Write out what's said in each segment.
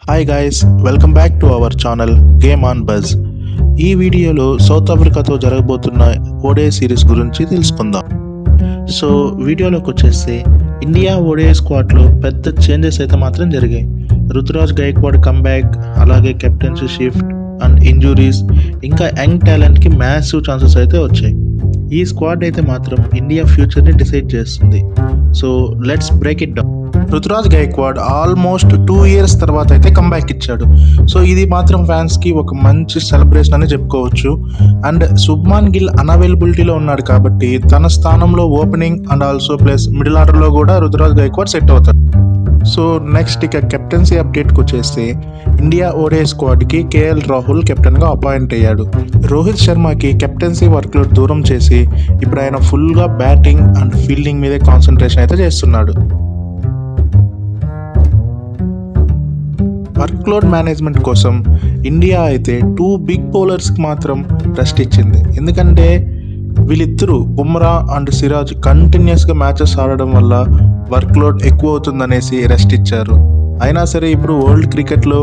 Hi guys, welcome back to our channel game on buzz. ఈ వీడియోలో south ఆఫ్రికాతో జరగబోతున్న ఓడే సిరీస్ గురించి తెలుసుకుందాం. సో వీడియోలోకి వచ్చేస్తే ఇండియా ఓడే స్క్వాడ్లో పెద్ద చేంజెస్ అయితే మాత్రం జరిగాయి. రుతురాజ్ గైక్వాడ్ కమ్బ్యాక్, అలాగే కెప్టెన్సీ షిఫ్ట్ అండ్ ఇంజురీస్, ఇంకా యంగ్ టాలెంట్కి మ్యాసివ్ ఛాన్సెస్ అయితే వచ్చాయి. ఈ స్క్వాడ్ అయితే మాత్రం ఇండియా ఫ్యూచర్ని డిసైడ్ చేస్తుంది. So let's break it down. Ruturaj Gaikwad almost 2 years తర్వాత అయితే కంబ్యాక్ ఇచ్చాడు. సో ఇది మాత్రం ఫ్యాన్స్కి ఒక మంచి సెలబ్రేషన్ అని చెప్పుకోవచ్చు. అండ్ శుభ్మాన్ గిల్ అన్అవైలబిలిటీలో ఉన్నాడు కాబట్టి తన స్థానంలో opening and also plus middle ఆర్డర్లో కూడా రుతురాజ్ గైక్వాడ్ సెట్ అవుతాడు. సో నెక్స్ట్ ఇక కెప్టెన్సీ అప్డేట్కి వచ్చేస్తే ఇండియా ఓడే స్క్వాడ్కి కేఎల్ రాహుల్ కెప్టెన్గా అపాయింట్ అయ్యాడు. రోహిత్ శర్మకి కెప్టెన్సీ వర్క్లోడ్ దూరం చేసి ఇప్పుడు ఆయన ఫుల్గా బ్యాటింగ్ అండ్ ఫీల్డింగ్ మీదే కాన్సన్ట్రేషన్ అయితే చేస్తున్నాడు. వర్క్లోడ్ మేనేజ్మెంట్ కోసం ఇండియా అయితే 2 బిగ్ బౌలర్స్కి మాత్రం రెస్ట్ ఇచ్చింది. ఎందుకంటే వీళ్ళిద్దరూ బుమ్రా అండ్ సిరాజ్ కంటిన్యూస్గా మ్యాచెస్ ఆడడం వల్ల వర్క్లోడ్ ఎక్కువ అవుతుందనేసి రెస్ట్ ఇచ్చారు. అయినా సరే ఇప్పుడు వరల్డ్ క్రికెట్లో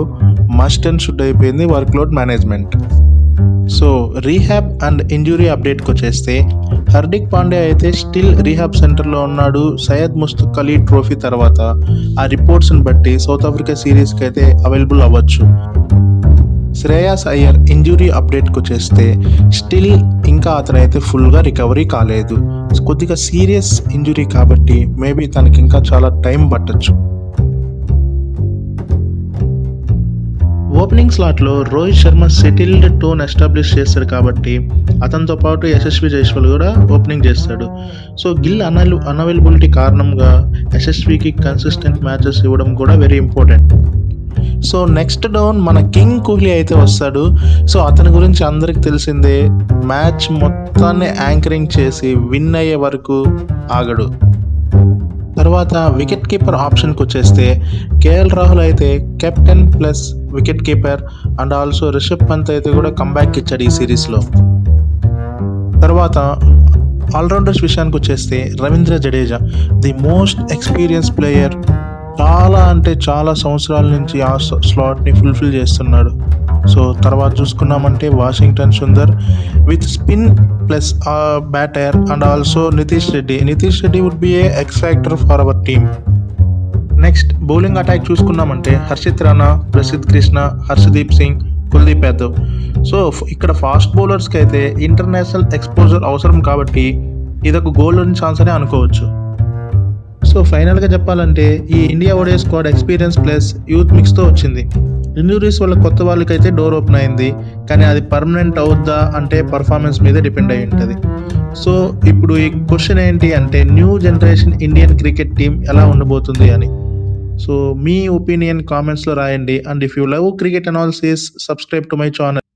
మస్ట్ అండ్ షుడ్ అయిపోయింది workload management. So rehab and injury అప్డేట్కి వచ్చేస్తే హార్దిక్ పాండ్యా అయితే స్టిల్ రీహాబ్ సెంటర్లో ఉన్నాడు. సయ్యద్ ముస్తక్ అలీ ట్రోఫీ తర్వాత ఆ రిపోర్ట్స్ని బట్టి సౌత్ ఆఫ్రికా సిరీస్కి అయితే అవైలబుల్ అవ్వచ్చు. శ్రేయాస్ అయ్యర్ ఇంజురీ అప్డేట్కి వచ్చేస్తే స్టిల్ ఇంకా అతనైతే ఫుల్గా రికవరీ కాలేదు. కొద్దిగా సీరియస్ ఇంజురీ కాబట్టి మేబీ తనకి ఇంకా చాలా టైం పట్టచ్చు. ఓపెనింగ్ స్లాట్లో Rohit Sharma settled tone establish చేస్తాడు కాబట్టి అతనితో పాటు యశస్వి జైస్వాల్ కూడా ఓపెనింగ్ చేస్తాడు. సో గిల్ అన్అవైలబిలిటీ కారణంగా యశస్వికి కన్సిస్టెంట్ మ్యాచెస్ ఇవ్వడం కూడా very important. So next down మన కింగ్ కోహ్లీ అయితే వస్తాడు. సో అతని గురించి అందరికి తెలిసిందే, మ్యాచ్ మొత్తాన్ని యాంకరింగ్ చేసి విన్ అయ్యే వరకు ఆగడు. తర్వాత వికెట్ కీపర్ ఆప్షన్కి వచ్చేస్తే కేఎల్ రాహుల్ అయితే captain plus wicket keeper and also Rishabh Pant అయితే కూడా కంబ్యాక్ ఇచ్చాడు ఈ సిరీస్లో. తర్వాత ఆల్రౌండర్స్ విషయానికి వచ్చేస్తే Ravindra Jadeja the most experience player, చాలా అంటే చాలా సంవత్సరాల నుంచి ఆ స్లాట్ని ఫుల్ఫిల్ చేస్తున్నాడు. సో తర్వాత చూసుకున్నామంటే Washington Sundar with spin plus batter and also Nitish Reddy would be a X factor for our team. Next bowling attack చూసుకున్నామంటే హర్షిత్ రాణా, ప్రసిద్ధ్ కృష్ణ, హర్షదీప్ సింగ్, కుల్దీప్ యాదవ్. సో ఇక్కడ ఫాస్ట్ బౌలర్స్కి అయితే ఇంటర్నేషనల్ ఎక్స్పోజర్ అవసరం కాబట్టి ఇదొక గోల్డెన్ ఛాన్స్ అని అనుకోవచ్చు. సో ఫైనల్గా చెప్పాలంటే ఈ India ODI squad experience plus youth మిక్స్తో వచ్చింది. ఇంజురీస్ వల్ల కొత్త వాళ్ళకైతే డోర్ ఓపెన్ అయింది, కానీ అది పర్మనెంట్ అవుద్దా అంటే పర్ఫార్మెన్స్ మీద డిపెండ్ అయి ఉంటుంది. సో ఇప్పుడు ఈ క్వశ్చన్ ఏంటి అంటే new generation Indian cricket team ఎలా ఉండబోతుంది అని. సో మీ ఒపీనియన్ కామెంట్స్లో రాయండి. And if you love cricket analysis, subscribe to my channel.